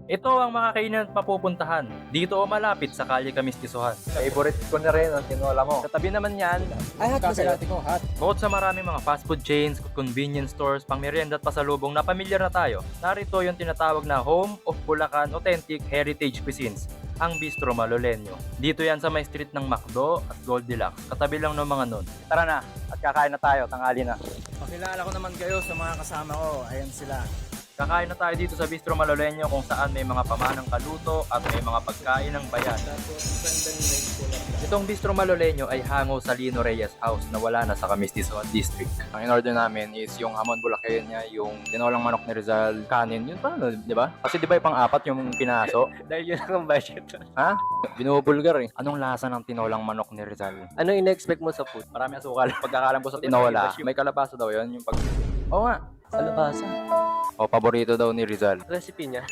Ito ang mga kainan at mapupuntahan. Dito o malapit sa Kalye Kamistisuhan. Favorite ko na rin ang tinola mo. Katabi naman yan, Ay, hot ba sa'yo? ko, hot. bukod sa maraming mga fast food chains, convenience stores, pangmerienda at pasalubong na pamilyar na tayo, narito yung tinatawag na Home of Bulacan Authentic Heritage Cuisines, ang Bistro Malolenyo. Dito yan sa may street ng Macdo at Goldilocks, katabi lang ng mga nun. Tara na, at kakain na tayo, tanghali na. Pakilala ko naman kayo sa mga kasama ko. Ayan sila. Kakain na tayo dito sa Bistro Malolenyo kung saan may mga pamanang kaluto at may mga pagkain ng bayan. Itong Bistro Malolenyo ay hango sa Lino Reyes House na wala na sa Kamistisuhan District. Ang in-order namin is yung hamon bulakenya, yung tinolang manok ni Rizal, kanin, yun pa, di ba? Kasi di ba yung pang-apat yung pinaso? Dahil yun ang budget. Ha? Binubulgar eh. Anong lasa ng tinolang manok ni Rizal? Ano in-expect mo sa food? Marami asukal. Pagkakalam ko sa tinola, may kalabasa daw yun. Yung pag... Oo nga. Kalabasa. O, paborito daw ni Rizal. Recipe niya.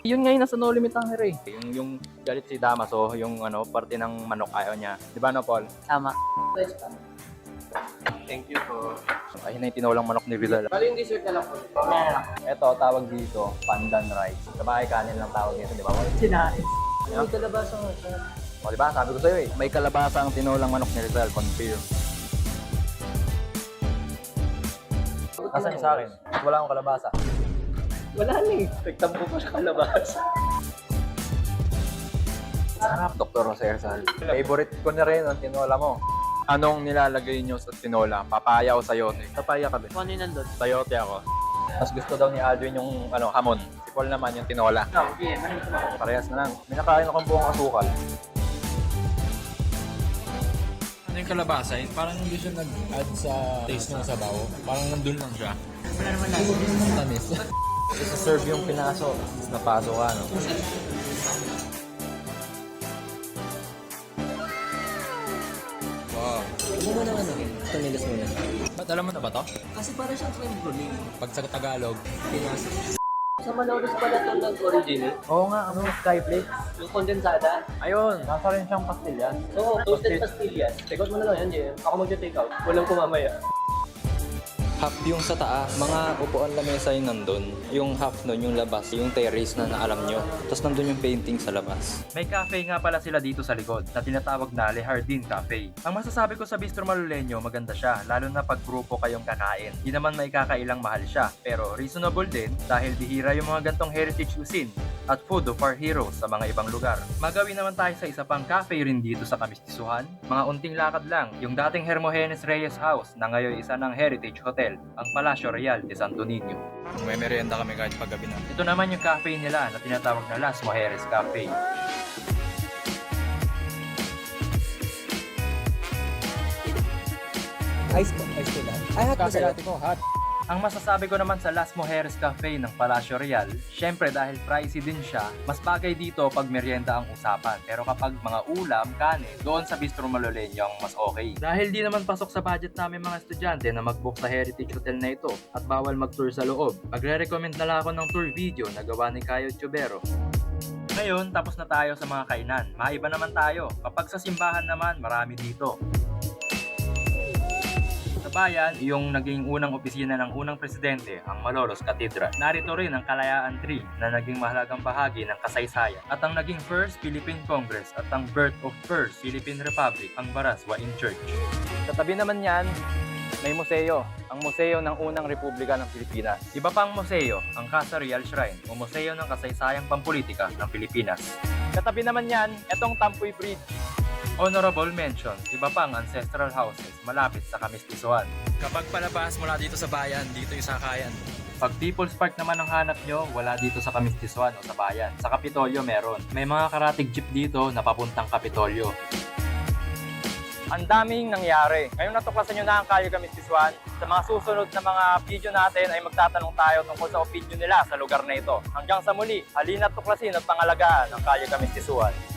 Yun ngayon nasa No Limit Hunger eh. Yung galit si Damaso, yung ano, parte ng manok ayaw niya. Di ba no, Paul? Tama. Thank you po. Ayun na yung tinolang manok ni Rizal. Bali yung dessert na lang po. Ito, tawag dito, pandan rice. Sa bahay kanin lang tawag dito, di ba? Sinain. Yeah. May kalabasa nga siya. O, di ba? Sabi ko sa'yo eh. May kalabasa ang tinolang manok ni Rizal, confirm. Nasaan yung sa akin? Wala akong kalabasa. Wala na eh. Expectan mo pa sa kalabasa. Sarap, Dr. Jose Rizal. Favorite ko na rin ang tinola mo. Anong nilalagay nyo sa tinola? Papaya o sayote? Papaya ka ba? Kung ano yung nandun? Sayote ako. Mas gusto daw ni Aldwin yung hamon. Si Paul naman yung tinola. Okay, maraming tumakas. Parehas na lang. May nakain akong buong asukal. Ano yung kalabasa? Parang hindi siya nag-add sa taste ng sabaw. Parang nandun lang siya. Wala naman lasa. Tamis. Isa-serve yung pinaso. Tapos napaso ka, no? Wow. Ano mo naman ano? Tanilas mo na. Ba't alam mo na ba to? Kasi parang siyang creme brulee. Pag sa Tagalog, Pinas. Sa Malolos pala ito nag-origin eh. Oo nga, ano? Skyflakes? Yung kondensada. Ayun, nasa rin siyang pastillas. Oo, toasted pastillas. Take out mo na lang yan, Jem. Ako magja-take out. Walang kumamaya. Half yung sa taas, mga upuan lamesa yung nandun. Yung half nun, yung labas, yung terrace na naalam nyo. Tapos nandun yung painting sa labas. May cafe nga pala sila dito sa likod na tinatawag na Le Jardin Cafe. Ang masasabi ko sa Bistro Malolenyo, maganda siya, lalo na pag grupo kayong kakain. Di naman may kakailang mahal siya, pero reasonable din dahil bihira yung mga gantong heritage cuisine at food of our heroes sa mga ibang lugar. Magawin naman tayo sa isa pang cafe rin dito sa Kamistisuhan. Mga unting lakad lang, yung dating Hermogenes Reyes House na ngayon isa ng Heritage Hotel, ang Palacio Real de Santo Niño. may merienda kami kahit paggabi na. Ito naman yung cafe nila na tinatawag na Las Mujeres Cafe. Ice po. Ice po lang. Ay, hot ba sa'yo? ko, hot. Ang masasabi ko naman sa Las Mujeres Cafe ng Palacio Real, syempre dahil pricey din siya, mas bagay dito pag merienda ang usapan. Pero kapag mga ulam, kanin, doon sa Bistro Malolenyo ang mas okay. Dahil di naman pasok sa budget namin mga estudyante na mag-book sa Heritage Hotel na ito at bawal mag-tour sa loob, magre-recommend na lang ako ng tour video na gawa ni Cayo Chubero. Ngayon, tapos na tayo sa mga kainan. Maiba naman tayo. Kapag sa simbahan naman, marami dito. Bayan, yung naging unang opisina ng unang presidente, ang Malolos Cathedral. Narito rin ang Kalayaan Tree na naging mahalagang bahagi ng kasaysayan at ang naging First Philippine Congress at ang birth of First Philippine Republic, ang Baraswain Church. Sa tabi naman yan, may museo. Ang museo ng unang Republika ng Pilipinas. Iba pang museo, ang Casa Real Shrine o museo ng kasaysayang pampolitika ng Pilipinas. Katabi naman yan, etong Tampuy Bridge. Honorable mention, iba pang ancestral houses malapit sa Kamistisuhan. Kapag palabas mula dito sa bayan, dito yung sakayan. Pag People's Park naman ang hanap nyo, wala dito sa Kamistisuhan o sa bayan. Sa Kapitolyo meron. May mga karatig jeep dito na papuntang Kapitolyo. Ang daming nangyari. Ngayong natuklasan nyo na ang Kalye Kamistisuhan, sa mga susunod na mga video natin ay magtatanong tayo tungkol sa opinion nila sa lugar na ito. Hanggang sa muli, halina't tuklasin at pangalagaan ang Kalye Kamistisuhan.